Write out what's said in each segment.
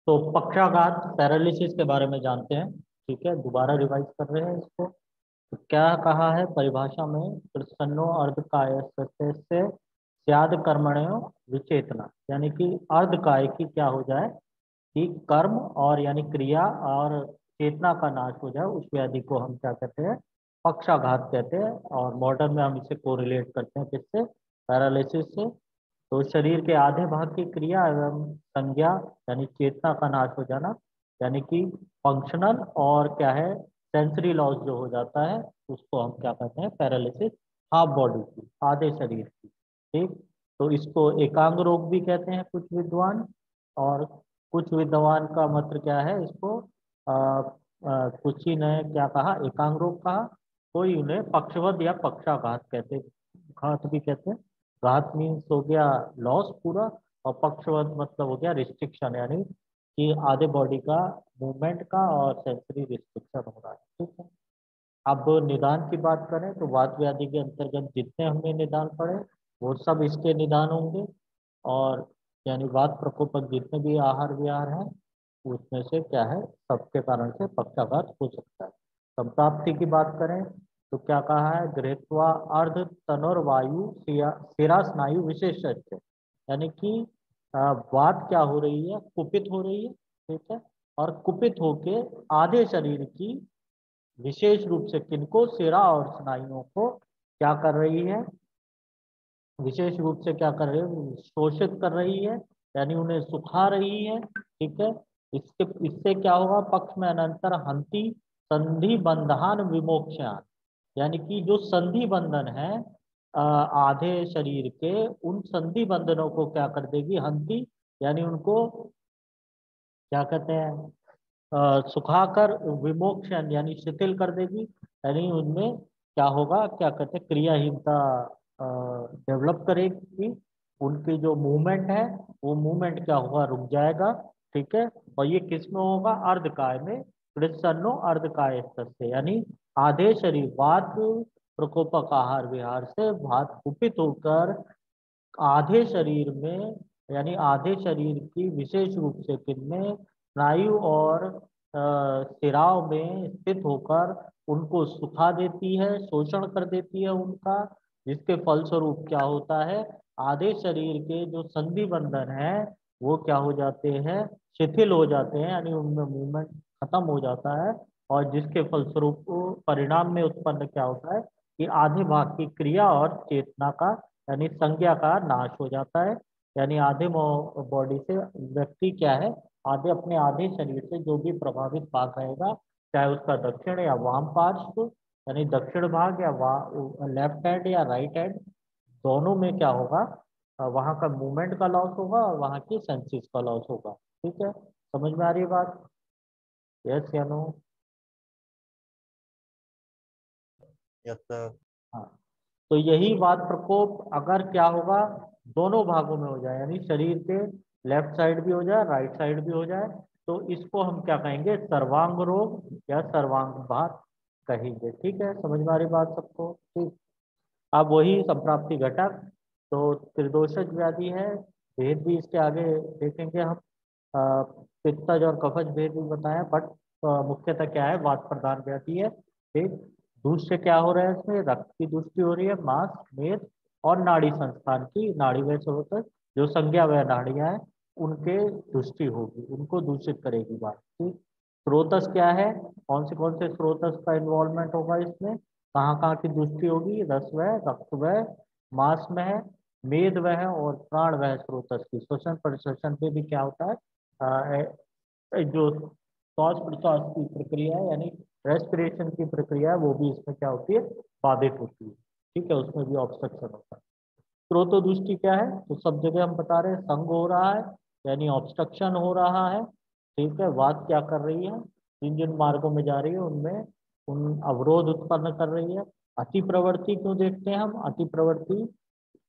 तो पक्षाघात पैरालिसिस के बारे में जानते हैं। ठीक है, दोबारा रिवाइज कर रहे हैं इसको। तो क्या कहा है परिभाषा में, प्रसन्नो अर्धकायस्य से स्याद कर्मणयो विचेतना, यानी कि अर्धकाय की क्या हो जाए कि कर्म और यानी क्रिया और चेतना का नाश हो जाए, उस व्याधि को हम क्या कहते हैं, पक्षाघात कहते हैं। और मॉडर्न में हम इसे कोरिलेट करते हैं किससे, पैरालिसिस से। तो शरीर के आधे भाग की क्रिया एवं संज्ञा यानी चेतना का नाश हो जाना, यानी कि फंक्शनल और क्या है, सेंसरी लॉस जो हो जाता है, उसको हम क्या कहते हैं, पैरालिसिस हाफ बॉडी की, आधे शरीर की। ठीक, तो इसको एकांग रोग भी कहते हैं कुछ विद्वान, और कुछ विद्वान का मत क्या है, इसको कुछ ही ने क्या कहा, एकांग रोग कहा। कोई उन्हें पक्षवद या पक्षाघात कहते, घात भी कहते हैं। घात मीन्स हो गया लॉस पूरा, और पक्षवद मतलब हो गया रिस्ट्रिक्शन, यानी कि आधे बॉडी का मूवमेंट का और सेंसरी रिस्ट्रिक्शन हो रहा है। ठीक है, अब निदान की बात करें तो वात व्याधि के अंतर्गत जितने हमने निदान पढ़े वो सब इसके निदान होंगे। और यानी वात प्रकोपक जितने भी आहार विहार हैं उसमें से क्या है, सबके कारण से पक्षाघात हो सकता है। संप्राप्ति की बात करें तो क्या कहा है, गृहीत्वा अर्ध तनोर्वायु शिरा स्नायु विशेषज्ञ, यानी कि वात क्या हो रही है, कुपित हो रही है। ठीक है, और कुपित होके आधे शरीर की विशेष रूप से किनको, शिरा और स्नायुओं को क्या कर रही है, विशेष रूप से क्या कर रही है, शोषित कर रही है, यानी उन्हें सुखा रही है। ठीक है, इससे क्या होगा, पक्ष में अनंतर हंति संधि बंधान विमोक्षण, यानी कि जो संधि बंधन है आधे शरीर के, उन संधि बंधनों को क्या कर देगी, हंति, यानी उनको क्या कहते हैं, सुखाकर विमोक्षण यानी शिथिल कर देगी, यानी उनमें क्या होगा, क्या कहते हैं, क्रियाहीनता डेवलप करेगी। उनकी जो मूवमेंट है वो मूवमेंट क्या होगा, रुक जाएगा। ठीक है, और ये किस में होगा, अर्धकाय में, कृत्सन्नो अर्धकाय से, यानी आधे शरीर, वात प्रकोपक आहार विहार से वात कुपित होकर आधे शरीर में, यानी आधे शरीर की विशेष रूप से किनमें, स्नायु और सिराओं में स्थित होकर उनको सुखा देती है, शोषण कर देती है उनका, जिसके फलस्वरूप क्या होता है, आधे शरीर के जो संधि बंधन है वो क्या हो जाते हैं, शिथिल हो जाते हैं, यानी उनमें मूवमेंट खत्म हो जाता है। और जिसके फलस्वरूप परिणाम में उत्पन्न क्या होता है कि आधे भाग की क्रिया और चेतना का यानी संज्ञा का नाश हो जाता है। यानी आधे बॉडी से व्यक्ति क्या है, आधे अपने आधे शरीर से जो भी प्रभावित भाग रहेगा, चाहे उसका दक्षिण या वाम पार्श्व, यानी दक्षिण भाग या लेफ्ट हैंड या राइट हैंड, दोनों में क्या होगा, वहाँ का मूवमेंट का लॉस होगा और वहाँ की सेंसिस का लॉस होगा। ठीक है, समझ में आ रही है बात, यस या नो? Yes sir. हाँ, तो यही वात प्रकोप अगर क्या होगा, दोनों भागों में हो जाए, यानी शरीर के लेफ्ट साइड भी हो जाए, राइट साइड भी हो जाए, तो इसको हम क्या कहेंगे, सर्वांग रोग या सर्वांग बात कहेंगे। ठीक है, समझ में आ रही बात सबको? ठीक, अब वही संप्राप्ति घटक, तो त्रिदोषज व्याधि है, भेद भी इसके आगे देखेंगे हम। पित्तज और कफज भेद भी बताया, बट मुख्यतः क्या है, वात प्रधान व्याधि है। ठीक, दूसरे क्या हो रहा है, इसमें रक्त की दुष्टि हो रही है, मांस मेद और नाड़ी संस्थान की, नाड़ी व स्रोत जो संज्ञा व नाड़ियां हैं उनके दुष्टि होगी, उनको दूषित करेगी बात। ठीक, स्रोतस क्या है, कौन से स्रोतस का इन्वॉल्वमेंट होगा इसमें, कहाँ की दुष्टि होगी, रस वह, रक्त वह, मांस में है, मेद वह और प्राण वह स्रोतस की, श्वसन परिश्वसन पे भी क्या होता है, जो श्वास प्रश्वास की प्रक्रिया है, यानी रेस्पिरेशन की प्रक्रिया है, वो भी इसमें क्या होती है, बाधित होती है। ठीक है, उसमें भी ऑब्स्ट्रक्शन होता है। स्रोतोदृष्टि क्या है, तो सब जगह हम बता रहे हैं, संग हो रहा है, यानी ऑब्स्ट्रक्शन हो रहा है। ठीक है, वात क्या कर रही है, जिन जिन मार्गों में जा रही है उनमें उन अवरोध उत्पन्न कर रही है। अति प्रवृत्ति क्यों देखते हैं हम, अति प्रवृत्ति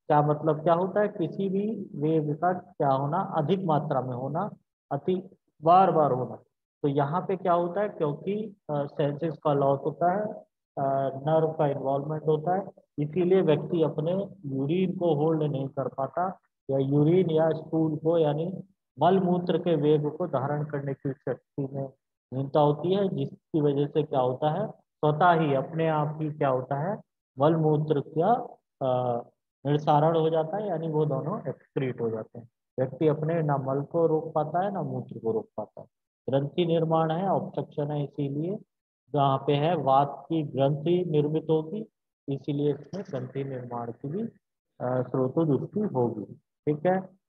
क्या मतलब क्या होता है, किसी भी वेव का क्या होना, अधिक मात्रा में होना, अति बार बार होना। तो यहाँ पे क्या होता है, क्योंकि सेंसेस का लॉस होता है, नर्व का इन्वॉल्वमेंट होता है, इसीलिए व्यक्ति अपने यूरिन को होल्ड नहीं कर पाता, या यूरिन या स्टूल को यानी मल मूत्र के वेग को धारण करने की शक्ति में न्यूनता होती है, जिसकी वजह से क्या होता है, स्वतः ही अपने आप ही क्या होता है, मल मूत्र का निर्सारण हो जाता है, यानी वो दोनों एक्सक्रीट हो जाते हैं। व्यक्ति अपने ना मल को रोक पाता है ना मूत्र को रोक पाता है। ग्रंथि निर्माण है, ऑब्स्ट्रक्शन है, इसीलिए जहाँ पे है वात की ग्रंथि निर्मित होगी, इसीलिए इसमें ग्रंथि निर्माण की भी स्रोतोदुष्टि होगी। ठीक है।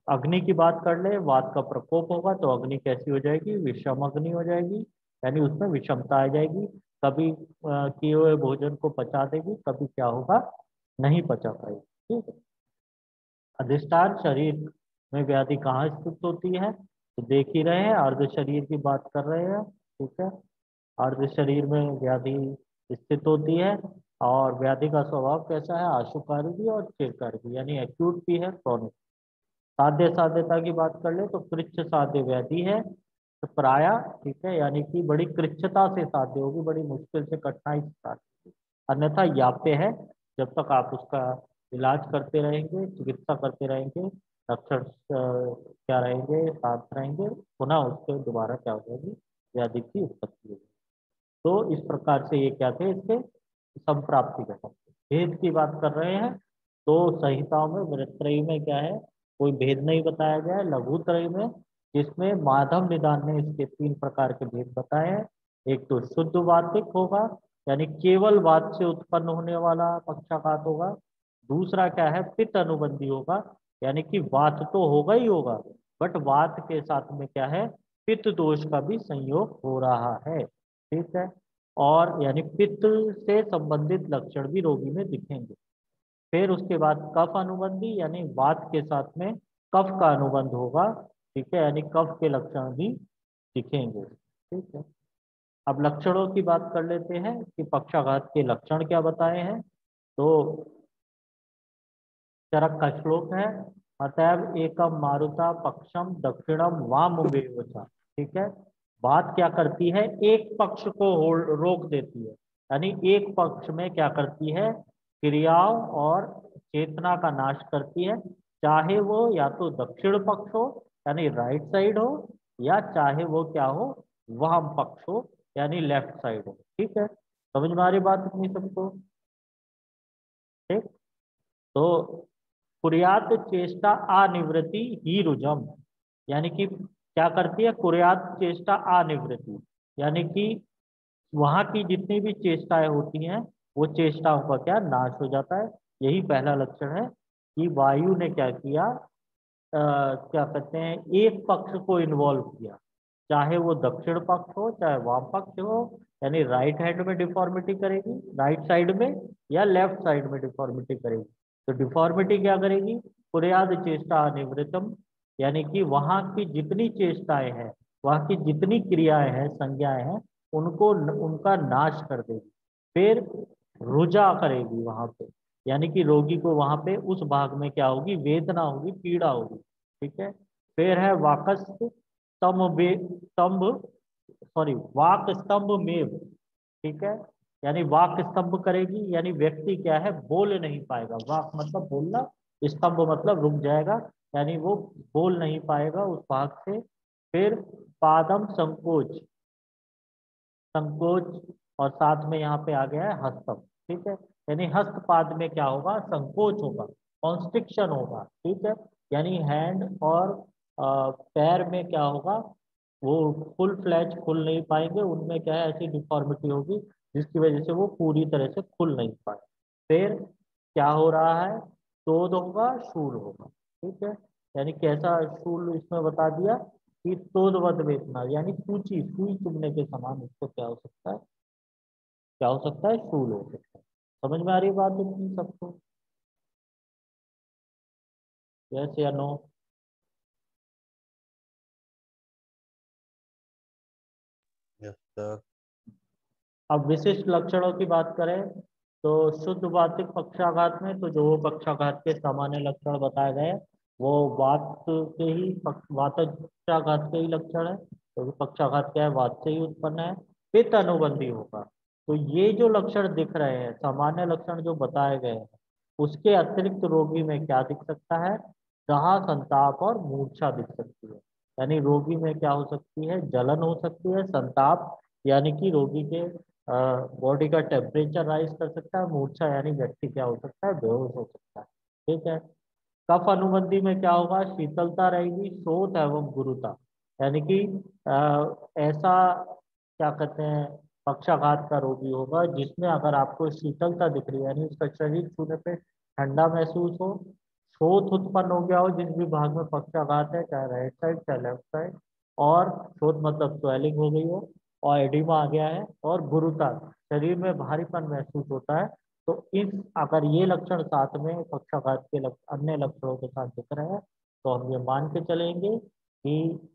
अग्नि की बात कर ले, वात का प्रकोप होगा तो अग्नि कैसी हो जाएगी, विषम अग्नि हो जाएगी, यानी उसमें विषमता आ जाएगी। कभी किए हुए भोजन को पचा देगी, कभी क्या होगा, नहीं पचा पाएगी। ठीक है। अधिष्ठान शरीर में व्याधि कहाँ स्थित होती है, तो देख ही रहे हैं, अर्ध शरीर की बात कर रहे हैं। ठीक है। अर्ध शरीर में व्याधि स्थित होती है, और व्याधि का स्वभाव कैसा है, आशुकारी भी और चिरकारी भी, यानी एक्यूट भी है, क्रॉनिक। साध्य साध्यता की बात कर ले तो कृच्छ साध्य व्याधि है, तो प्राय, ठीक है, यानी कि बड़ी कृच्छता से साध्य होगी, बड़ी मुश्किल से, कठिनाई से साध्य होगी। अन्यथा याप्य है, जब तक आप उसका इलाज करते रहेंगे, चिकित्सा करते रहेंगे, लक्षण क्या रहेंगे, शांत रहेंगे, पुनः उसके दोबारा क्या हो जाएगी, व्याधि की उत्पत्ति होगी। तो इस प्रकार से ये क्या थे, इसके संप्राप्ति घटक। भेद की बात कर रहे हैं तो संहिताओं में वृत्रयी में क्या है, कोई भेद नहीं बताया गया है। लघुत्रयी में, जिसमें माधव निदान ने इसके 3 प्रकार के भेद बताए हैं। एक तो शुद्ध वातिक होगा, यानी केवल वात से उत्पन्न होने वाला पक्षाघात होगा। दूसरा क्या है, पित्त अनुबंधी होगा, यानी कि वात तो होगा ही होगा, बट वात के साथ में क्या है, पित्त दोष का भी संयोग हो रहा है। ठीक है। और यानी पित्त से संबंधित लक्षण भी रोगी में दिखेंगे। फिर उसके बाद कफ अनुबंधी, यानी वात के साथ में कफ का अनुबंध होगा। ठीक है, यानी कफ के लक्षण भी दिखेंगे। ठीक है। अब लक्षणों की बात कर लेते हैं कि पक्षाघात के लक्षण क्या बताए हैं। तो चरक का श्लोक है, अतएव एकम मारुता पक्षम दक्षिणम वाम वेवचा। ठीक है। बात क्या करती है, एक पक्ष को रोक देती है, यानी एक पक्ष में क्या करती है, क्रियाओं और चेतना का नाश करती है, चाहे वो या तो दक्षिण पक्ष हो, यानी राइट साइड हो, या चाहे वो क्या हो, वाम पक्ष हो, यानी लेफ्ट साइड हो। ठीक है, समझ में आ रही बात इतनी सबको। ठीक। तो कुर्यात चेष्टा अनिवृत्ति ही रुजम, यानी कि क्या करती है, कुर्यात चेष्टा अनिवृत्ति, यानी कि वहां की जितनी भी चेष्टाएं होती हैं, वो चेष्टाओं का क्या नाश हो जाता है। यही पहला लक्षण है कि वायु ने क्या किया, क्या कहते हैं, एक पक्ष को इन्वॉल्व किया, चाहे वो दक्षिण पक्ष हो चाहे वाम पक्ष हो, यानी राइट हैंड में डिफॉर्मिटी करेगी, राइट साइड में, या लेफ्ट साइड में डिफॉर्मिटी करेगी। तो डिफॉर्मिटी क्या करेगी, कुर्याद चेष्टा अनिवृतम, यानी कि वहां की जितनी चेष्टाएं हैं, वहां की जितनी क्रियाएं हैं, संज्ञाएं हैं, उनको उनका नाश कर देगी। फिर रुजा करेगी वहां पे, यानी कि रोगी को वहां पे उस भाग में क्या होगी, वेदना होगी, पीड़ा होगी। ठीक है। फिर है वाकस्त स्तंभ, सॉरी, वाक स्तंभ में। ठीक है, यानी वाक स्तंभ करेगी, यानी व्यक्ति क्या है, बोल नहीं पाएगा। वाक मतलब बोलना, स्तंभ मतलब रुक जाएगा, यानी वो बोल नहीं पाएगा उस भाग से। फिर पादम संकोच, संकोच, और साथ में यहाँ पे आ गया है हस्तम। ठीक है, यानी हस्तपाद में क्या होगा, संकोच होगा, कॉन्स्ट्रिक्शन होगा। ठीक है, यानी हैंड और पैर में क्या होगा, वो फुल फ्लैच खुल नहीं पाएंगे, उनमें क्या है, ऐसी डिफॉर्मिटी होगी जिसकी वजह से वो पूरी तरह से खुल नहीं पाए। फिर क्या हो रहा है, शोध होगा, शूल होगा। ठीक है, यानी कैसा शूल इसमें बता दिया कि तोदवद वेदना, यानी सूची, सुई चुभने के समान इसको क्या हो सकता है, क्या हो सकता है, शूल हो सकता है। समझ में आ रही है बात इतनी सबको, यस या नो। Yes, sir. अब विशिष्ट लक्षणों की बात करें तो शुद्ध वातिक पक्षाघात में तो जो पक्षाघात के सामान्य लक्षण बताए गए हैं, वो वात के ही वातक्षाघात के ही लक्षण है, तो पक्षाघात क्या है, वात से ही उत्पन्न है। पित्त अनुबंधी होगा। तो ये जो लक्षण दिख रहे हैं, सामान्य लक्षण जो बताए गए हैं, उसके अतिरिक्त रोगी में क्या दिख सकता है, जहाँ संताप और मूर्छा दिख सकती है। यानी रोगी में क्या हो सकती है, जलन हो सकती है, संताप यानी कि रोगी के बॉडी का टेम्परेचर राइज कर सकता है, मूर्छा यानी व्यक्ति क्या हो सकता है, बेहोश हो सकता है। ठीक है। कफ अनुबंधी में क्या होगा, शीतलता रहेगी, शोथ एवं गुरुता। यानी कि ऐसा क्या कहते हैं, पक्षाघात का रोगी होगा जिसमें अगर आपको शीतलता दिख रही है, यानी उसका शरीर छूने पे ठंडा महसूस हो, शोथ उत्पन्न हो गया हो जिस भी भाग में पक्षाघात है, चाहे राइट साइड चाहे लेफ्ट साइड, और शोथ मतलब स्वेलिंग हो गई हो और एडिमा आ गया है, और गुरुता शरीर में भारीपन महसूस होता है, तो इस अगर ये लक्षण साथ में पक्षाघात के अन्य लक्षणों के साथ दिख रहे हैं, तो हम ये मान के चलेंगे कि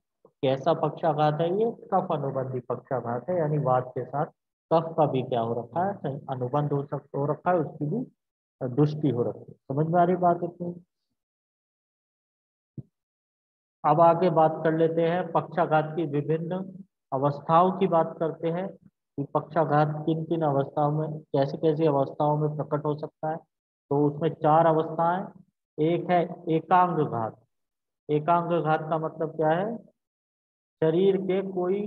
कैसा पक्षाघात है, ये कफ अनुबंधी पक्षाघात है, यानी वात के साथ कफ का भी क्या हो रखा है, अनुबंध हो रखा है, उसकी भी दुष्टि हो रखी है। समझ में आ रही बात इतनी। अब आगे बात कर लेते हैं पक्षाघात की विभिन्न अवस्थाओं की बात करते हैं कि पक्षाघात किन किन अवस्थाओं में, कैसी कैसी अवस्थाओं में प्रकट हो सकता है। तो उसमें चार अवस्थाएं। एक है एकांग घात। एकांग घात का मतलब क्या है, शरीर के कोई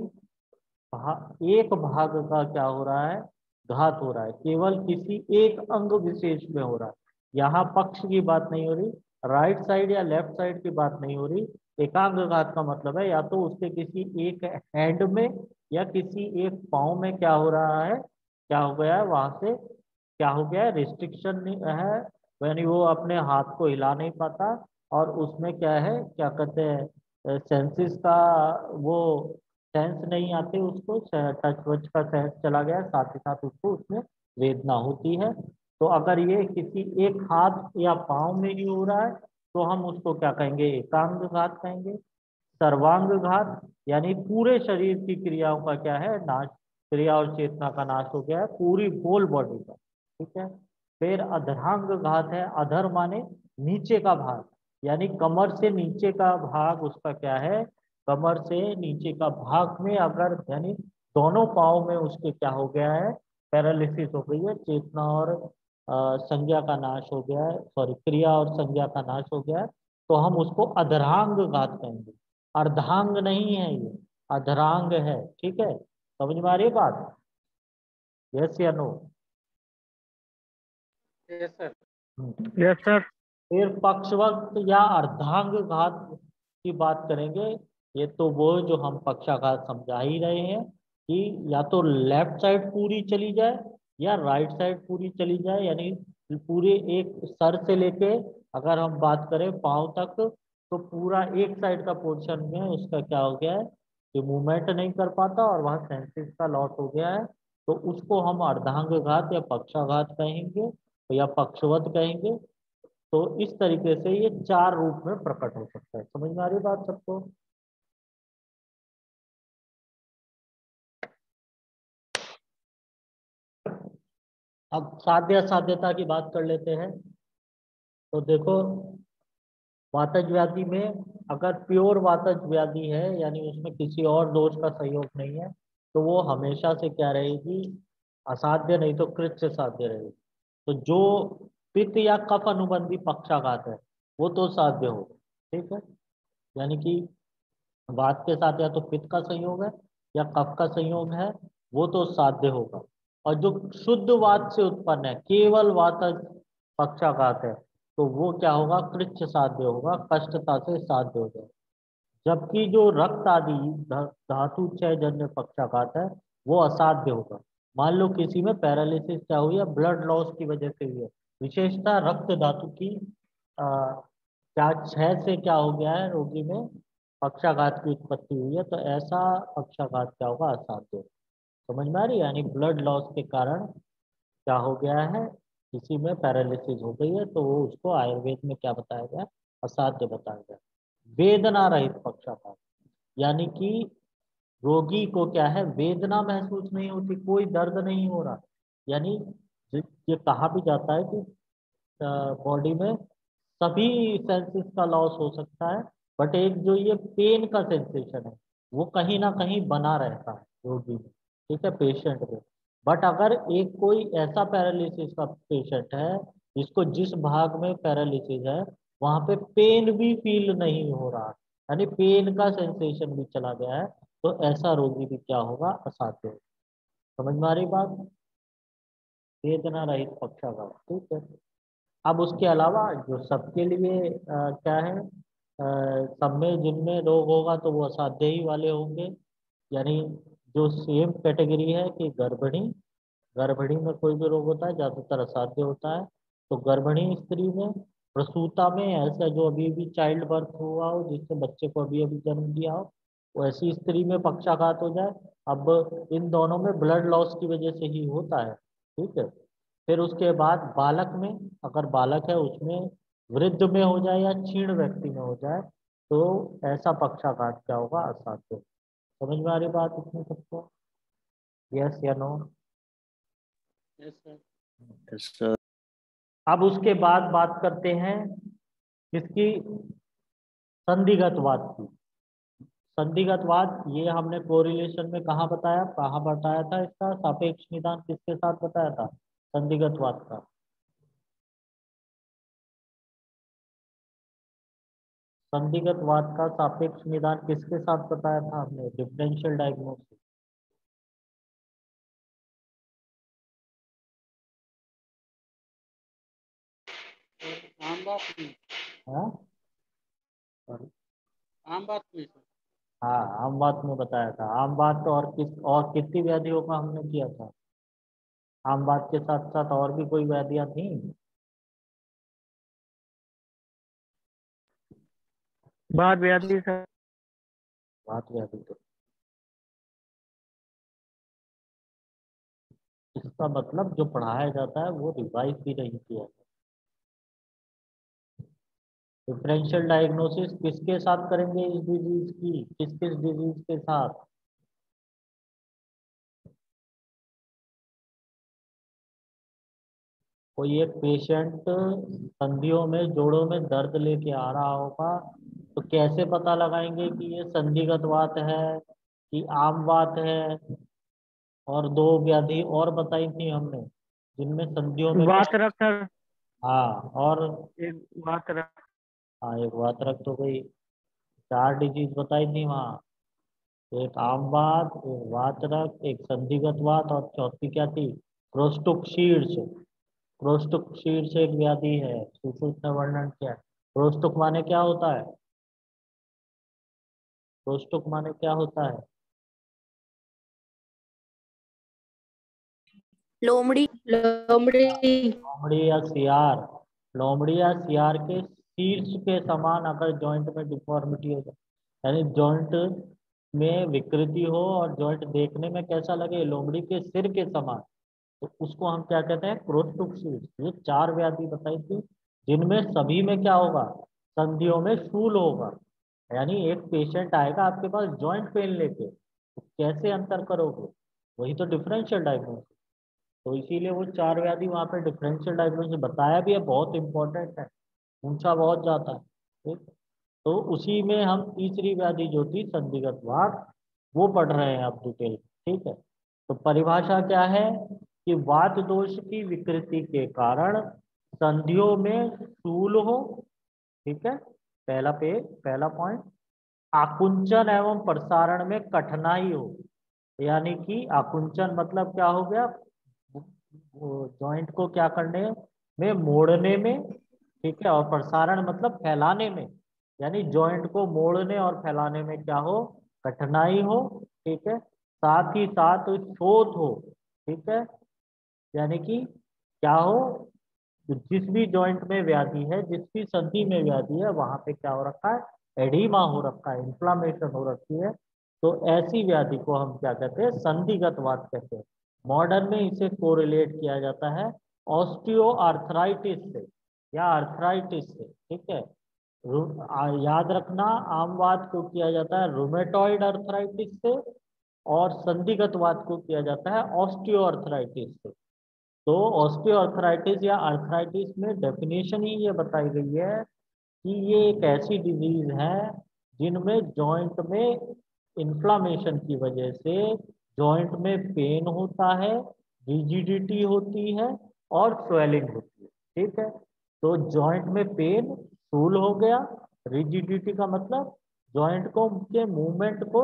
एक भाग का क्या हो रहा है, घात हो रहा है, केवल किसी एक अंग विशेष में हो रहा है। यहाँ पक्ष की बात नहीं हो रही, राइट साइड या लेफ्ट साइड की बात नहीं हो रही। एकांग घात का मतलब है या तो उसके किसी एक हैंड में या किसी एक पाँव में क्या हो रहा है, क्या हो गया है, वहां से क्या हो गया है, रिस्ट्रिक्शन है, यानी वो अपने हाथ को हिला नहीं पाता, और उसमें क्या है, क्या कहते हैं, सेंसिस का वो सेंस नहीं आते, उसको टच वच का सेंस चला गया, साथ ही साथ उसको उसमें वेदना होती है। तो अगर ये किसी एक हाथ या पाँव में ही हो रहा है तो हम उसको क्या कहेंगे, एकांग घात कहेंगे। सर्वांग घात यानी पूरे शरीर की क्रियाओं का क्या है, नाश, क्रिया और चेतना का नाश हो गया है, पूरी होल बॉडी का। ठीक है। फिर अधरांग घात है, अधर माने नीचे का भाग, यानी कमर से नीचे का भाग उसका क्या है, कमर से नीचे का भाग में अगर, यानी दोनों पाँव में उसके क्या हो गया है, पैरालिसिस हो गई है, चेतना और संज्ञा का नाश हो गया है, सॉरी क्रिया और संज्ञा का नाश हो गया है, तो हम उसको अधरांग घात कहेंगे। अर्धांग नहीं है ये, अधरांग है। ठीक है, समझ में आ रही है बात, यस या no. Yes sir. Yes sir. फिर पक्षवक्त या अर्धांग घात की बात करेंगे। ये तो वो जो हम पक्षाघात समझा ही रहे हैं कि या तो लेफ्ट साइड पूरी चली जाए या राइट साइड पूरी चली जाए, यानी पूरे एक सर से लेके अगर हम बात करें पाँव तक, तो पूरा एक साइड का पोर्शन में उसका क्या हो गया है, कि मूवमेंट नहीं कर पाता और वहाँ सेंसिस का लॉस हो गया है, तो उसको हम अर्धांग घात या पक्षाघात कहेंगे या पक्षवत कहेंगे। तो इस तरीके से ये चार रूप में प्रकट हो सकता है। समझ में आ रही बात सबको। अब साध्य असाध्यता की बात कर लेते हैं। तो देखो, वातज व्याधि में अगर प्योर वातज व्याधि है, यानी उसमें किसी और दोष का संयोग नहीं है, तो वो हमेशा से क्या रहेगी, असाध्य नहीं तो कृत्य साध्य रहेगी। तो जो पित्त या कफ अनुबंधी पक्षाघात है वो तो साध्य होगा। ठीक है, यानी कि वात के साथ या तो पित्त का संयोग है या कफ का संयोग है, वो तो साध्य होगा। और जो शुद्ध वात से उत्पन्न है, केवल वात पक्षाघात है, तो वो क्या होगा, कृच्छ साध्य होगा, कष्टता से साध्य हो जाएगा। जबकि जो रक्त आदि धातु क्षय जन्य पक्षाघात है वो असाध्य होगा। मान लो किसी में पैरालिसिस क्या हुई है, ब्लड लॉस की वजह से हुई है, विशेषता रक्त धातु की क्या क्षय से क्या हो गया है, रोगी में पक्षाघात की उत्पत्ति हुई है, तो ऐसा पक्षाघात क्या होगा, असाध्य होगा। समझ में आ रही है, यानी ब्लड लॉस के कारण क्या हो गया है, किसी में पैरालिसिस हो गई है, तो वो उसको आयुर्वेद में क्या बताया गया, असाध्य बताया गया। वेदना रहित पक्षाघात, यानी कि रोगी को क्या है, वेदना महसूस नहीं होती, कोई दर्द नहीं हो रहा, यानी ये कहा भी जाता है कि बॉडी में सभी सेंसेस का लॉस हो सकता है, बट एक जो ये पेन का सेंसेशन है वो कहीं ना कहीं बना रहता है रोगी में। ठीक है, पेशेंट में। बट अगर एक कोई ऐसा पैरालिसिस का पेशेंट है जिसको जिस भाग में पैरालिसिस है वहां पे पेन भी फील नहीं हो रहा, यानी पेन का सेंसेशन भी चला गया है, तो ऐसा रोगी भी क्या होगा, असाध्य होगा। समझ में आ रही बात? वेदना रहित पक्षाघात, ठीक है। अब उसके अलावा जो सबके लिए क्या है, सब में जिनमें रोग होगा तो वो असाध्य ही वाले होंगे, यानी जो सेम कैटेगरी है कि गर्भिणी, गर्भिणी में कोई भी रोग होता है ज्यादातर असाध्य होता है। तो गर्भिणी स्त्री में, प्रसूता में, ऐसा जो अभी अभी चाइल्ड बर्थ हुआ हो, जिससे बच्चे को अभी अभी जन्म दिया हो, वो ऐसी स्त्री में पक्षाघात हो जाए। अब इन दोनों में ब्लड लॉस की वजह से ही होता है, ठीक है। फिर उसके बाद बालक में, अगर बालक है उसमें, वृद्ध में हो जाए या क्षीण व्यक्ति में हो जाए, तो ऐसा पक्षाघात क्या होगा, असाध्य। समझ में आ रही बात इसमें सबको? यस या no? Yes sir. Yes sir. अब उसके बाद बात करते हैं किसकी, संदिग्धवाद की। संदिग्धवाद ये हमने कोरिलेशन में कहाँ बताया, कहाँ बताया था, इसका सापेक्ष निदान किसके साथ बताया था, संदिग्धवाद का? संदिग्धवाद का सापेक्ष निदान किसके साथ बताया था हमने, डिफरेंशियल डायग्नोसिस। आम बात में, हाँ आम बात में सर। हाँ, आम बात में बताया था। आम बात और किस, और कितनी व्याधियों का हमने किया था? आम बात के साथ साथ और भी कोई व्याधियां थी? बात व्याधि सर। बात व्याधि तो, इसका मतलब जो पढ़ाया जाता है वो रिवाइज भी नहीं किया। डिफरेंशियल डायग्नोसिस किसके साथ करेंगे इस डिजीज की, किस किस डिजीज के साथ? कोई एक पेशेंट संधियों में, जोड़ों में दर्द लेके आ रहा होगा, तो कैसे पता लगाएंगे कि ये संधिगत वात है कि आम वात है? और दो व्याधि और बताई थी हमने जिनमें संधियों में क्या, बात रख सर। हाँ और, एक बात रख। हाँ एक वात रक्त हो गई। चार डिजीज बताई थी वहाँ, एक आम वात, एक वात रक्त, एक संधिगत वात, और चौथी क्या थी, क्रोस्टुक शीर्ष। क्रोस्टुक शीर्ष एक व्याधि है, सुश्रुत ने वर्णन किया है। क्रोस्टुक माने क्या होता है, क्रोस्टुक माने क्या होता है? लोमड़ी लोमड़ी। लोमड़ी या सियार, लोमड़ी या सियार के शीर्ष के समान अगर जॉइंट में डिफॉर्मिटी हो जाए, यानी जॉइंट में विकृति हो और जॉइंट देखने में कैसा लगे, लोमड़ी के सिर के समान, तो उसको हम क्या कहते हैं, क्रोस्टुक शीर्ष। ये चार व्याधि बताई थी जिनमें सभी में क्या होगा, संधियों में शूल होगा। यानी एक पेशेंट आएगा आपके पास जॉइंट पेन लेके, तो कैसे अंतर करोगे, वही तो डिफरेंशियल डायग्नोसिस। तो इसीलिए वो चार व्याधि वहाँ पे डिफरेंशियल डायग्नोसिस बताया भी है, बहुत इंपॉर्टेंट है, ऊंचा बहुत जाता है, ठीक। तो उसी में हम तीसरी व्याधि जो थी संदिग्ध वात, वो पढ़ रहे हैं अब डिटेल, ठीक है। तो परिभाषा क्या है कि वात दोष की विकृति के कारण संधियों में शूल हो, ठीक है, पहला पॉइंट। आकुंचन एवं प्रसारण में कठिनाई हो, यानी कि आकुंचन मतलब क्या हो गया, जॉइंट को क्या करने में, मोड़ने में, ठीक है। और प्रसारण मतलब फैलाने में, यानी जॉइंट को मोड़ने और फैलाने में क्या हो, कठिनाई हो, ठीक है। साथ ही साथ शोथ हो, ठीक है, यानी कि क्या हो, जिस भी जॉइंट में व्याधि है, जिस भी संधि में व्याधि है, वहां पे क्या हो रखा है, एडीमा हो रखा है, इन्फ्लामेशन हो रखी है। तो ऐसी व्याधि को हम क्या कहते हैं, संधिगत वात कहते हैं। मॉडर्न में इसे कोरिलेट किया जाता है ऑस्टियो आर्थराइटिस से या आर्थराइटिस से, ठीक है। याद रखना, आम वात को किया जाता है रूमेटॉइड आर्थराइटिस से, और संधिगत वात को किया जाता है ऑस्टियो आर्थराइटिस से। तो ऑस्टियोआर्थराइटिस या आर्थराइटिस में डेफिनेशन ही ये बताई गई है कि ये एक ऐसी डिजीज है जिनमें जॉइंट में इन्फ्लामेशन की वजह से जॉइंट में पेन होता है, रिजिडिटी होती है और स्वेलिंग होती है, ठीक है। तो जॉइंट में पेन, स्थूल हो गया। रिजिडिटी का मतलब जॉइंट को के मूवमेंट को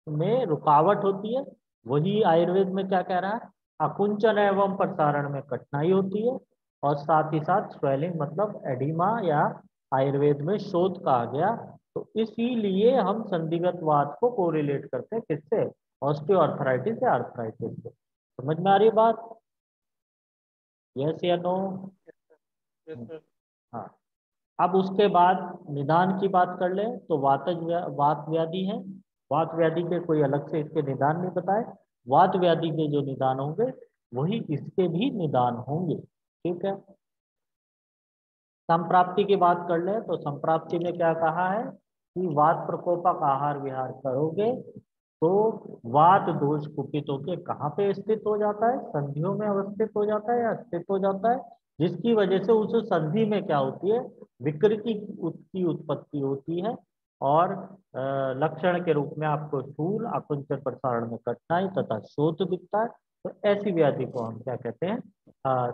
में रुकावट होती है। वही आयुर्वेद में क्या कह रहा है, आकुंचन एवं प्रसारण में कठिनाई होती है। और साथ ही साथ स्वेलिंग मतलब एडिमा या आयुर्वेद में शोथ कहा गया। तो इसीलिए हम संधिगत वात को कोरिलेट करते हैं किससे, ऑस्टियोआर्थराइटिस या आर्थराइटिस से। समझ में आ रही बात, यस या नो? Yes sir. हाँ। अब उसके बाद निदान की बात कर ले तो वात व्याधि है। वात व्याधि के कोई अलग से इसके निदान नहीं बताए। वात व्याधि के जो निदान होंगे वही इसके भी निदान होंगे। ठीक है। संप्राप्ति की बात कर ले तो संप्राप्ति में क्या कहा है कि वात प्रकोपक आहार विहार करोगे तो वात दोष कुपित होके कहाँ पे स्थित हो जाता है, संधियों में अवस्थित हो जाता है या स्थित हो जाता है, जिसकी वजह से उस संधि में क्या होती है, विकृति की उत्पत्ति होती है। और लक्षण के रूप में आपको स्थूल आकुंचन प्रसारण में कठिनाई तथा शोथ दिखता है। तो ऐसी व्याधि को हम क्या कहते हैं,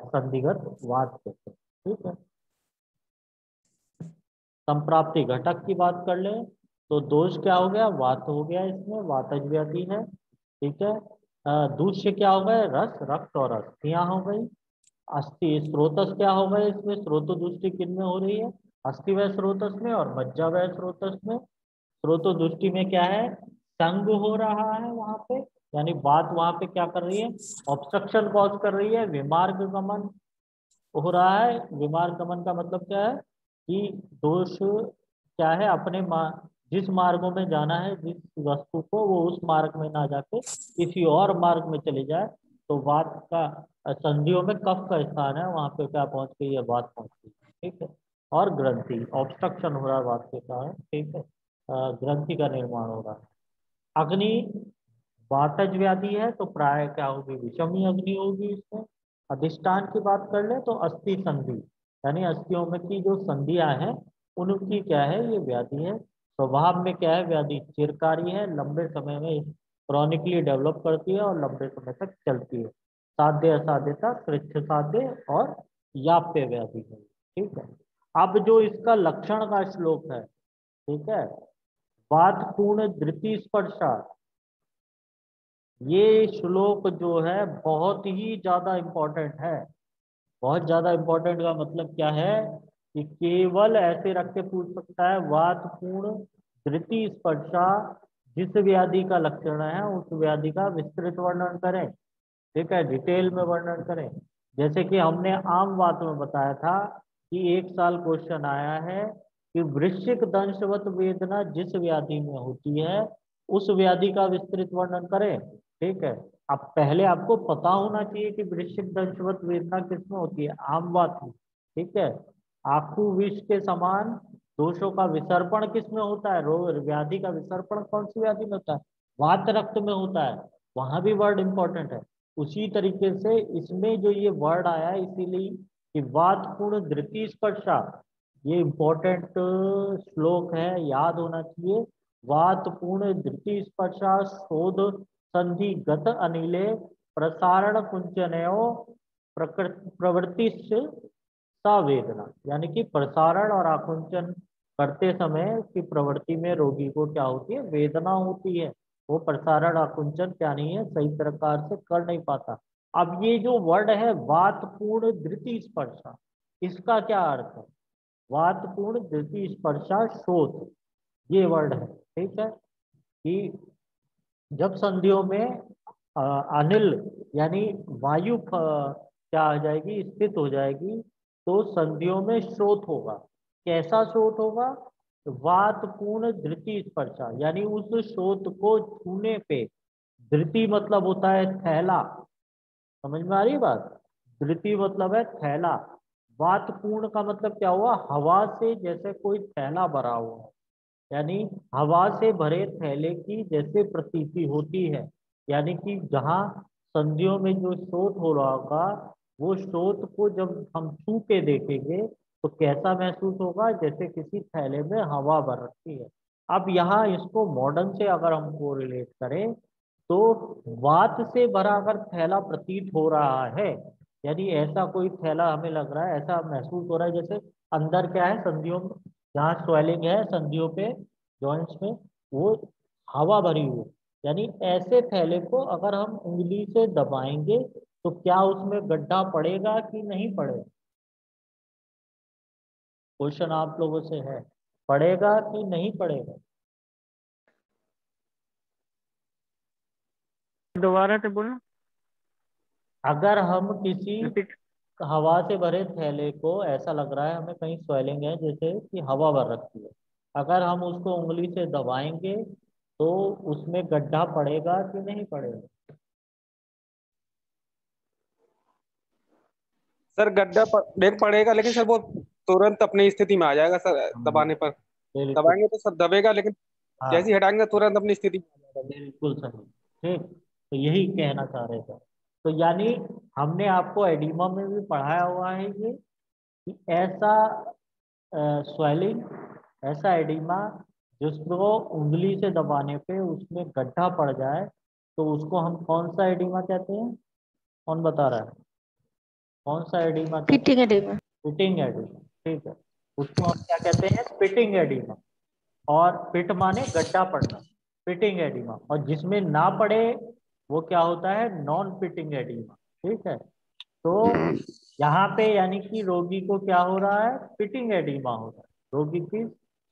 संधिगत वात कहते हैं। ठीक है। संप्राप्ति घटक की बात कर ले तो दोष क्या हो गया, वात हो गया, इसमें वातज व्याधि है। ठीक है। दूष्य क्या हो गए, रस रक्त और अस्थियां हो गई। अस्थि स्रोतस क्या हो गए, इसमें स्रोत दृष्टि किन में हो रही है, अस्थि व स्रोतस में और मज्जा व स्रोतस में। स्रोत दृष्टि में क्या है, संग हो रहा है वहां पे, यानी बात वहां पे क्या कर रही है, ऑब्स्ट्रक्शन कॉज कर रही है, विमार्ग गमन हो रहा है। विमार्ग गमन का मतलब क्या है कि दोष क्या है, अपने जिस मार्गों में जाना है जिस वस्तु को, वो उस मार्ग में ना जाके किसी और मार्ग में चले जाए। तो वात का संधियों में कफ का स्थान है, वहां पे क्या पहुंच गई है, वात पहुंच गई। ठीक है। और ग्रंथि ऑब्स्ट्रक्शन हो रहा है वात के कारण। ठीक है। ग्रंथि का निर्माण हो रहा है। अग्नि वातज व्याधि है तो प्राय क्या होगी, विषमी अग्नि होगी इसमें। अधिष्ठान की बात कर ले तो अस्थि संधि, यानी अस्थियों में की जो संधियां हैं उनकी क्या है, ये व्याधि है। स्वभाव में क्या है, व्याधि चिरकारी है, लंबे समय में क्रॉनिकली डेवलप करती है और लंबे समय तक चलती है। साध्य असाध्यता कृच्छ साध्य और याप्य व्याधि है। ठीक है। अब जो इसका लक्षण का श्लोक है, ठीक है, वात पूर्ण धृति स्पर्शा, ये श्लोक जो है बहुत ही ज्यादा इम्पोर्टेंट है। बहुत ज्यादा इम्पोर्टेंट का मतलब क्या है कि केवल ऐसे रख के पूछ सकता है, वात पूर्ण धृति स्पर्शा जिस व्याधि का लक्षण है उस व्याधि का विस्तृत वर्णन करें। ठीक है, डिटेल में वर्णन करें। जैसे कि हमने आम बात में बताया था कि एक साल क्वेश्चन आया है कि वृश्चिक दंशवत वेदना जिस व्याधि में होती है उस व्याधि का विस्तृत वर्णन करें। ठीक है। अब पहले आपको पता होना चाहिए कि वृश्चिक दंशवत वेदना किसमें होती है, आम बात है। ठीक है। आखू विष के समान दोषों का विसर्पण किसमें होता है, रोग व्याधि का विसर्पण कौन सी व्याधि में होता है, वात रक्त में होता है। वहां भी वर्ड इंपॉर्टेंट है। उसी तरीके से इसमें जो ये वर्ड आया है इसीलिए कि वात पूर्ण धृति स्पर्शा, ये इंपॉर्टेंट श्लोक है, याद होना चाहिए। वात पूर्ण धृति स्पर्शा शोध संधि गत अनिले प्रसारण कुंचनयो प्रवृत्ति वेदना, यानी कि प्रसारण और आकुंचन करते समय की प्रवृत्ति में रोगी को क्या होती है, वेदना होती है। वो प्रसारण आकुंचन क्या नहीं है, सही प्रकार से कर नहीं पाता। अब ये जो वर्ड है वात पूर्ण धृति स्पर्शा, इसका क्या अर्थ है, वात पूर्ण धृति स्पर्शा शोध, ये वर्ड है। ठीक है। कि जब संधियों में अनिल यानी वायु क्या आ जाएगी, स्थित हो जाएगी, तो संधियों में स्रोत होगा। कैसा स्रोत होगा, वात पूर्ण धृति स्पर्शा, यानी उस स्रोत को छूने पे, धृति मतलब होता है थैला, समझ में आ रही बात, धृति मतलब है थैला। वात पूर्ण का मतलब क्या हुआ, हवा से जैसे कोई थैला भरा हुआ, यानी हवा से भरे थैले की जैसे प्रतीति होती है। यानी कि जहाँ संधियों में जो स्रोत हो रहा होगा, वो स्रोत को जब हम छू के देखेंगे तो कैसा महसूस होगा, जैसे किसी थैले में हवा भर रखी है। अब यहाँ इसको मॉडर्न से अगर हमको रिलेट करें तो वात से भरा अगर थैला प्रतीत हो रहा है, यानी ऐसा कोई थैला हमें लग रहा है, ऐसा महसूस हो रहा है जैसे अंदर क्या है, संधियों में जहाँ स्वेलिंग है संधियों पे, जॉइंट्स में, वो हवा भरी हुई है। यानी ऐसे थैले को अगर हम उंगली से दबाएंगे तो क्या उसमें गड्ढा पड़ेगा कि नहीं पड़ेगा? क्वेश्चन आप लोगों से है, पड़ेगा कि नहीं पड़ेगा? दोबारा से बोलना, अगर हम किसी रिपीट। हवा से भरे थैले को, ऐसा लग रहा है हमें कहीं स्वेलिंग है जैसे कि हवा भर रखी है, अगर हम उसको उंगली से दबाएंगे तो उसमें गड्ढा पड़ेगा कि नहीं पड़ेगा? सर गड्ढा देख पड़ेगा, लेकिन सर वो तुरंत अपनी स्थिति में आ जाएगा सर, दबाने पर। बिल्कुल। दबाएंगे तो सर दबेगा, लेकिन जैसे ही हाँ, हटाएंगे तुरंत अपनी स्थिति में आ जाएगा। बिल्कुल सही। ठीक, तो यही कहना चाह रहे थे। तो यानी हमने आपको एडिमा में भी पढ़ाया हुआ है ये, कि ऐसा स्वेलिंग, ऐसा एडिमा जिसको उंगली से दबाने पे उसमें गड्ढा पड़ जाए, तो उसको हम कौन सा एडिमा कहते हैं? कौन बता रहा है? कौन सा एडिमा कहते फिटिंग हैं? एडिमा। Fitting oedema. ठीक है, उसको हम क्या कहते हैं? Fitting oedema. और फिट माने गड्ढा पड़ना, फिटिंग एडिमा। और जिसमें ना पड़े वो क्या होता है? Non fitting oedema. ठीक है, तो यहाँ पे यानी कि रोगी को क्या हो रहा है? फिटिंग एडिमा हो रहा है। रोगी की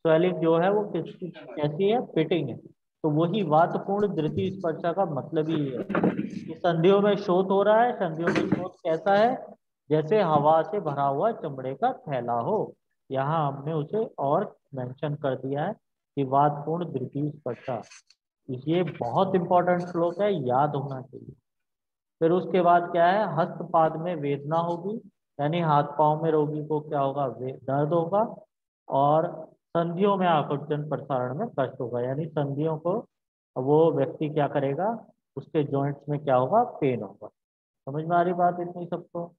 स्वेलिंग जो है वो किसकी कैसी है? फिटिंग है। तो वही वातपूर्ण धृति स्पर्शा का मतलब ही है कि संधियों में शोथ हो रहा है। संधियों में शोथ कैसा है? जैसे हवा से भरा हुआ चमड़े का थैला हो। यहाँ हमने उसे और मेंशन कर दिया है कि वातपूर्ण धृति स्पर्शा। ये बहुत इंपॉर्टेंट श्लोक है, याद होना चाहिए। फिर उसके बाद क्या है? हस्तपाद में वेदना होगी, यानी हाथ पांव में रोगी को क्या होगा? दर्द होगा। और संधियों में आकुंचन प्रसारण में कष्ट होगा, यानी संधियों को वो व्यक्ति क्या करेगा? उसके जॉइंट्स में क्या होगा? पेन होगा। समझ में आ रही बात इतनी सबको?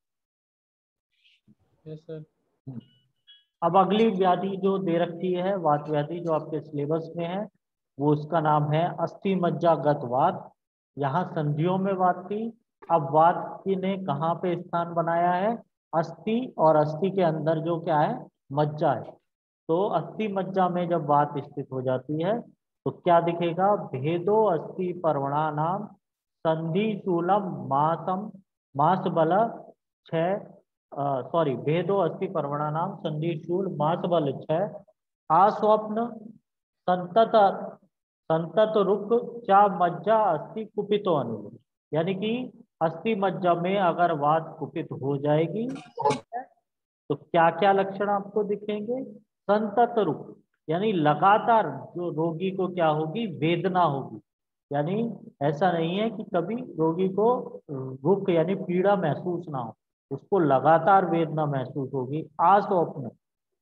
Yes sir. अब अगली व्याधि जो दे रखी है, वात व्याधि, जो आपके सिलेबस में है, वो उसका नाम है अस्थि मज्जागत वात। यहाँ संधियों में वात थी, अब वात की ने कहाँ पे स्थान बनाया है? अस्थि, और अस्थि के अंदर जो क्या है? मज्जा है। तो अस्थि मज्जा में जब वात स्थित हो जाती है तो क्या दिखेगा? भेदो अस्थि पर्वणा नाम संधि शूलम मासम मास बल छह, सॉरी, भेदो अस्थि पर्वणा नाम संधि शूल मास बल छह आस्वप्न संतत संतत रुक चा मज्जा अस्थि कुपितो अनुरूप। यानी कि अस्थि मज्जा में अगर वात कुपित हो जाएगी, ठीक है, तो क्या क्या लक्षण आपको दिखेंगे? संतत रुक, यानी लगातार जो रोगी को क्या होगी? वेदना होगी। यानी ऐसा नहीं है कि कभी रोगी को रुक यानी पीड़ा महसूस ना हो, उसको लगातार वेदना महसूस होगी। आस्वप्न,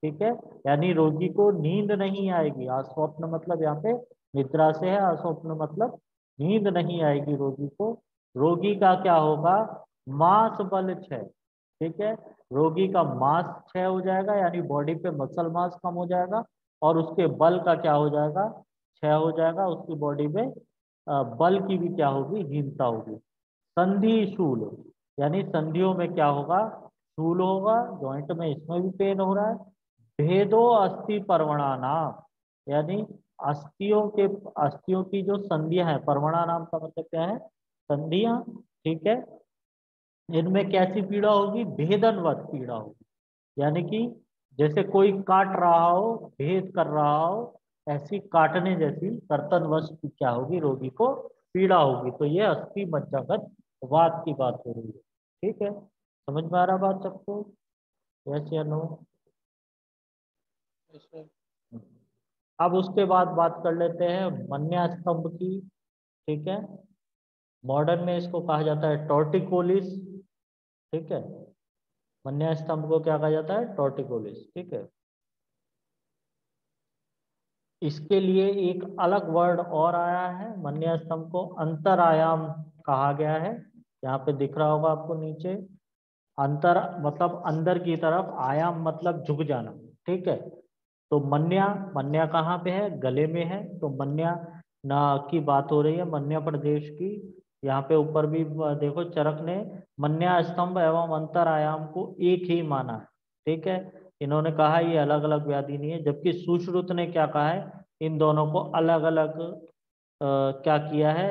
ठीक है, यानी रोगी को नींद नहीं आएगी। आस्वप्न मतलब यहाँ पे निद्रा से है, आस्वप्न मतलब नींद नहीं आएगी रोगी को। रोगी का क्या होगा? मांस बल क्षय, ठीक है, रोगी का मास क्षय हो जाएगा, यानी बॉडी पे मसल मास कम हो जाएगा, और उसके बल का क्या हो जाएगा? क्षय हो जाएगा। उसकी बॉडी में बल की भी क्या होगी? हीनता होगी। संधि शूल, यानी संधियों में क्या होगा? शूल होगा, जॉइंट में, इसमें भी पेन हो रहा है। भेदो अस्थि पर्वणा नाम, यानी अस्थियों की जो संधियां हैं, पर्वणा नाम का मतलब क्या है? संधियां, ठीक है, इनमें कैसी पीड़ा होगी? भेदनवत पीड़ा होगी, यानी कि जैसे कोई काट रहा हो, भेद कर रहा हो, ऐसी काटने जैसी कर्तनवश की क्या होगी? रोगी को पीड़ा होगी। तो ये अस्थि मज्जागत वात की बात हो रही है। ठीक है, समझ में आ रहा बात सबको? यस या नो? Yes sir. अब उसके बाद बात कर लेते हैं मन्या स्तंभ की। ठीक है, मॉडर्न में इसको कहा जाता है टॉर्टिकोलिस। ठीक है, मन्या स्तंभ को क्या कहा जाता है? टॉर्टिकोलिस। ठीक है, इसके लिए एक अलग वर्ड और आया है। मन्या स्तंभ को अंतर आयाम कहा गया है। यहाँ पे दिख रहा होगा आपको नीचे। अंतर मतलब अंदर की तरफ, आयाम मतलब झुक जाना। ठीक है, तो मन्या, मन्या कहाँ पे है? गले में है। तो मन्या ना की बात हो रही है, मन्या प्रदेश की। यहाँ पे ऊपर भी देखो, चरक ने मन्या स्तंभ एवं अंतर आयाम को एक ही माना है। ठीक है, इन्होंने कहा ये अलग अलग व्याधि नहीं है, जबकि सुश्रुत ने क्या कहा है, इन दोनों को अलग अलग क्या किया है,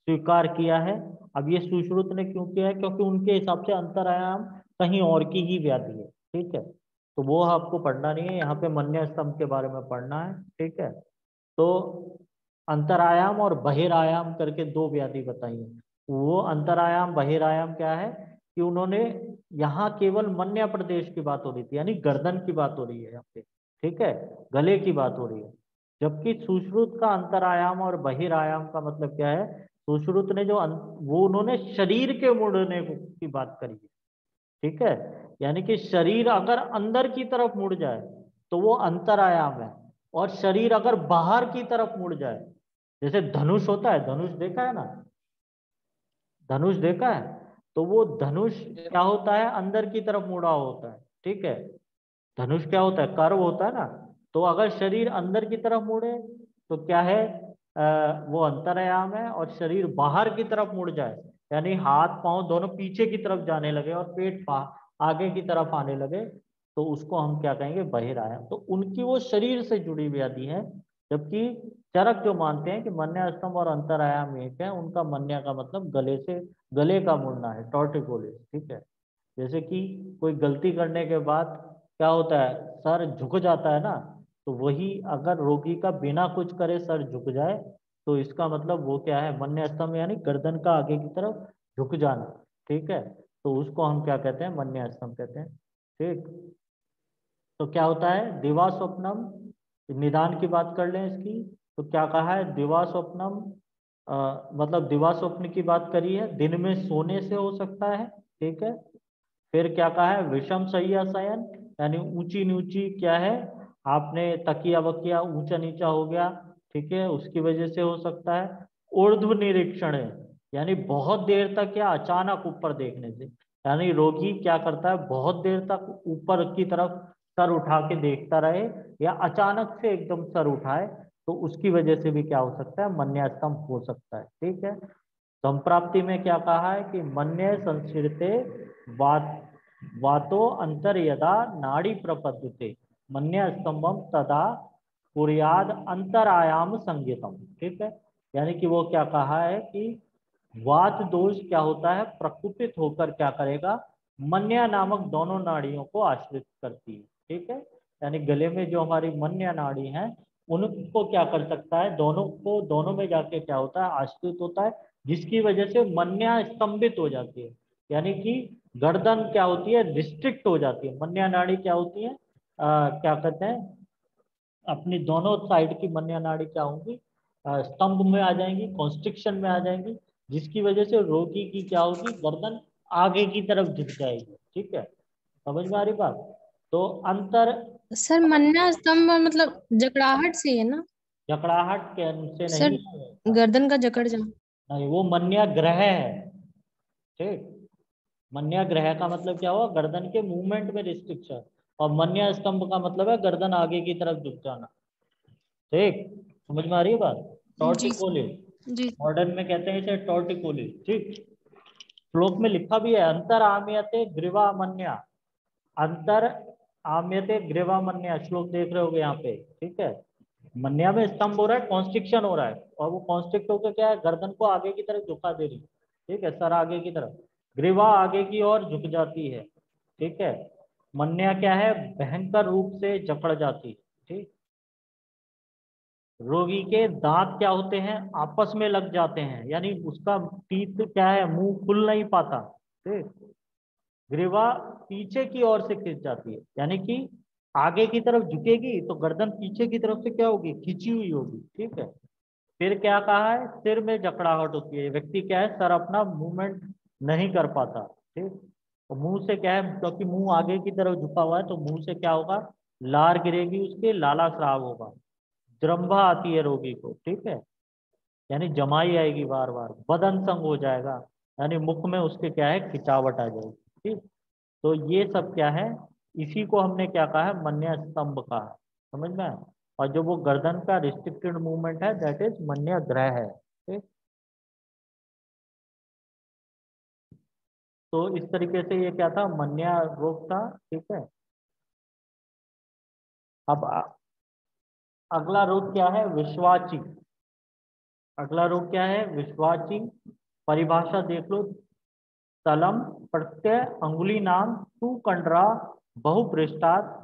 स्वीकार किया है। अब ये सुश्रुत ने क्यों किया है, क्योंकि उनके हिसाब से अंतरायाम कहीं और की ही व्याधि है। ठीक है, तो वो आपको पढ़ना नहीं है, यहाँ पे मन्य स्तंभ के बारे में पढ़ना है। ठीक है, तो अंतरायाम और बहिरायाम करके दो व्याधि बताई है। वो अंतरायाम बहिरायाम क्या है कि उन्होंने यहाँ केवल मन्य प्रदेश की बात हो रही थी, यानी गर्दन की बात हो रही है यहाँ पे। ठीक है, गले की बात हो रही है। जबकि सुश्रुत का अंतरायाम और बहिरायाम का मतलब क्या है, सुश्रुत ने जो वो उन्होंने शरीर के मुड़ने की बात करी है। ठीक है, यानी कि शरीर अगर अंदर की तरफ मुड़ जाए तो वो अंतरायाम है, और शरीर अगर बाहर की तरफ मुड़ जाए, जैसे धनुष होता है, धनुष देखा है ना, धनुष देखा है, तो वो धनुष क्या होता है, अंदर की तरफ मुड़ा होता है। ठीक है, धनुष क्या होता है, कर्व होता है ना। तो अगर शरीर अंदर की तरफ मुड़े तो क्या है, वो अंतरायाम है, और शरीर बाहर की तरफ मुड़ जाए, यानी हाथ पांव दोनों पीछे की तरफ जाने लगे और पेट आगे की तरफ आने लगे, तो उसको हम क्या कहेंगे, बहिरायाम। तो उनकी वो शरीर से जुड़ी व्याधि है। जबकि चरक जो मानते हैं कि मन्या स्तंभ और अंतरायाम एक है, उनका मन्या का मतलब गले से, गले का मुड़ना है, टॉर्टिकोलिस। ठीक है, जैसे कि कोई गलती करने के बाद क्या होता है, सर झुक जाता है ना, तो वही अगर रोगी का बिना कुछ करे सर झुक जाए, तो इसका मतलब वो क्या है, मन्य स्तंभ, यानी गर्दन का आगे की तरफ झुक जाना। ठीक है, तो उसको हम क्या कहते हैं, मन्य स्तंभ कहते हैं। ठीक, तो क्या होता है दिवा स्वप्नम, निदान की बात कर लें इसकी, तो क्या कहा है, दिवा स्वप्नम मतलब दिवा स्वप्न की बात करी है, दिन में सोने से हो सकता है। ठीक है, फिर क्या कहा है, विषम शय्या शयन, यानी ऊंची नीची क्या है, आपने तकिया वकिया ऊंचा नीचा हो गया, ठीक है, उसकी वजह से हो सकता है। ऊर्ध्व निरीक्षण है, यानी बहुत देर तक या अचानक ऊपर देखने से, यानी रोगी क्या करता है, बहुत देर तक ऊपर की तरफ सर उठा के देखता रहे, या अचानक से एकदम सर उठाए, तो उसकी वजह से भी क्या हो सकता है, मन्यास्तंभ हो सकता है। ठीक है, संप्राप्ति में क्या कहा है कि मन्य संस्कृते वात वातो अंतर यदा नाड़ी प्रपद्यते मन्य स्तंभम तदा कुर्याद अंतरायाम संगीतम। ठीक है, यानी कि वो क्या कहा है कि वात दोष क्या होता है, प्रकुपित होकर क्या करेगा, मन्या नामक दोनों नाड़ियों को आश्रित करती है। ठीक है, यानी गले में जो हमारी मन्या नाड़ी है, उनको क्या कर सकता है, दोनों को, दोनों में जाके क्या होता है, आश्रित होता है, जिसकी वजह से मन्या स्तंभित हो जाती है, यानी कि गर्दन क्या होती है, रिस्ट्रिक्ट हो जाती है। मन्या नाड़ी क्या होती है, क्या कहते हैं, अपनी दोनों साइड की मन्या नाड़ी क्या होंगी, स्तंभ में आ जाएंगी, कॉन्स्ट्रिक्शन में आ जाएंगी, जिसकी वजह से रोगी की क्या होगी, गर्दन आगे की तरफ झुक जाएगी। ठीक है, समझ में आ रही बात। तो अंतर, सर मन्ना स्तंभ मतलब जकड़ाहट से है ना? जकड़ाहट के से सर नहीं है, गर्दन का जकड़ जा। नहीं, वो मन्या ग्रह है। ठीक, मन्या ग्रह का मतलब क्या हुआ, गर्दन के मूवमेंट में रिस्ट्रिक्शन, और मन्या स्तंभ का मतलब है गर्दन आगे की तरफ झुक जाना। ठीक, समझ में आ रही है बात। जी टॉर्टिकोलिस, जी। मॉडर्न में कहते हैं इसे टॉर्टिकोलिस। ठीक, श्लोक में लिखा भी है, अंतर आम्यते ग्रीवा मन्या, अंतर आम्यते ग्रीवा मन्या, श्लोक देख रहे होगे यहाँ पे। ठीक है, मन्या में स्तंभ हो रहा है, कॉन्स्ट्रिक्शन हो रहा है, और वो कॉन्स्ट्रिक्ट होकर क्या है, गर्दन को आगे की तरफ झुका दे रही है। ठीक है, सर आगे की तरफ, ग्रीवा आगे की ओर झुक जाती है। ठीक है, मन्या क्या है, भयंकर रूप से जकड़ जाती है। ठीक, रोगी के दांत क्या होते हैं, आपस में लग जाते हैं, यानी उसका टीथ क्या है, मुंह खुल नहीं पाता। ठीक, ग्रीवा पीछे की ओर से खिंच जाती है, यानी कि आगे की तरफ झुकेगी तो गर्दन पीछे की तरफ से क्या होगी, खिंची हुई होगी। ठीक है, फिर क्या कहा है, सिर में जकड़ाहट होती है, व्यक्ति क्या है, सर अपना मूवमेंट नहीं कर पाता। ठीक, तो मुंह से क्या है, क्योंकि मुंह आगे की तरफ झुका हुआ है, तो मुंह से क्या होगा, लार गिरेगी, उसके लाला स्राव होगा, जृंभा आती है रोगी को। ठीक है, यानी जमाई आएगी बार बार, बदन संग हो जाएगा, यानी मुख में उसके क्या है, खिंचावट आ जाएगी। ठीक, तो ये सब क्या है, इसी को हमने क्या कहा है, मन्य स्तंभ कहा है। समझ में आया? और जो वो गर्दन का रिस्ट्रिक्टेड मूवमेंट है, दैट इज मन्य ग्रह है। ठीक, तो इस तरीके से ये क्या था, मन्या रोग था। ठीक है, अब अगला रोग क्या है? विश्वाची। अगला रोग क्या है? विश्वाची। परिभाषा देख लो। तलम प्रत्यय अंगुली नाम सुकंडरा बहुपृष्ठात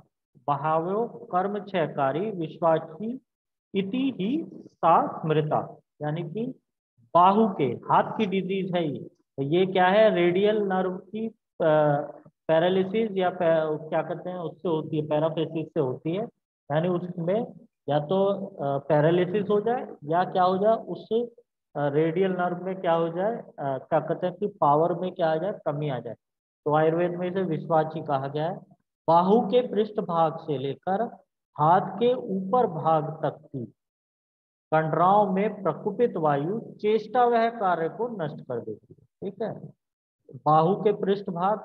बहाव्यो कर्म क्षयकारी विश्वाची इति ही सा स्मृता। यानी कि बाहु के, हाथ की डिजीज है ये। तो ये क्या है? रेडियल नर्व की पैरालिसिस या क्या कहते हैं उससे होती है, पैराफेसिस से होती है। यानी उसमें या तो पैरालिसिस हो जाए या क्या हो जाए, उससे रेडियल नर्व में क्या हो जाए, क्या कहते हैं कि पावर में क्या आ जाए, कमी आ जाए। तो आयुर्वेद में इसे विश्वाची कहा गया है। बाहु के पृष्ठ भाग से लेकर हाथ के ऊपर भाग तक की कंडराओं में प्रकुपित वायु चेष्टा वह कार्य को नष्ट कर देती है। ठीक है, बाहु के पृष्ठ भाग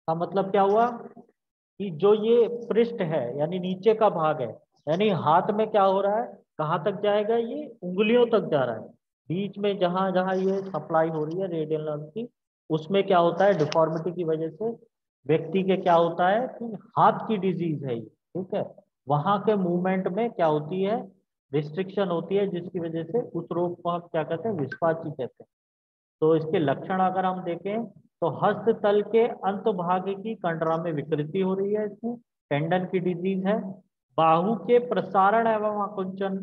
का मतलब क्या हुआ कि जो ये पृष्ठ है यानी नीचे का भाग है, यानी हाथ में क्या हो रहा है, कहाँ तक जाएगा, ये उंगलियों तक जा रहा है। बीच में जहां जहां ये सप्लाई हो रही है रेडियल नर्व की, उसमें क्या होता है, डिफॉर्मिटी की वजह से व्यक्ति के क्या होता है कि हाथ की डिजीज है ये। ठीक है, वहां के मूवमेंट में क्या होती है, रिस्ट्रिक्शन होती है, जिसकी वजह से उस रोग को हम क्या कहते हैं, विश्वाची कहते हैं। तो इसके लक्षण अगर हम देखें तो हस्त तल के अंत भाग की कंडरा में विकृति हो रही है, इसमें टेंडन की डिजीज है। बाहु के प्रसारण एवं आकुंचन,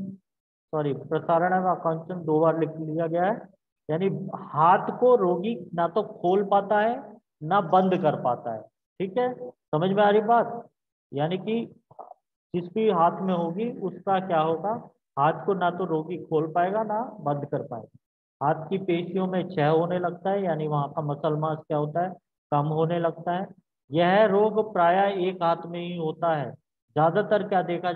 सॉरी प्रसारण एवं आकुंचन 2 बार लिख लिया गया है। यानी हाथ को रोगी ना तो खोल पाता है ना बंद कर पाता है। ठीक है, समझ में आ रही बात? यानी कि जिस भी हाथ में होगी उसका क्या होगा, हाथ को ना तो रोगी खोल पाएगा ना बंद कर पाएगा। हाथ की पेशियों में क्षय होने लगता है, यानी वहां का मसल मास क्या होता है, कम होने लगता है। यह रोग प्रायः एक हाथ में ही होता है। ज्यादातर क्या देखा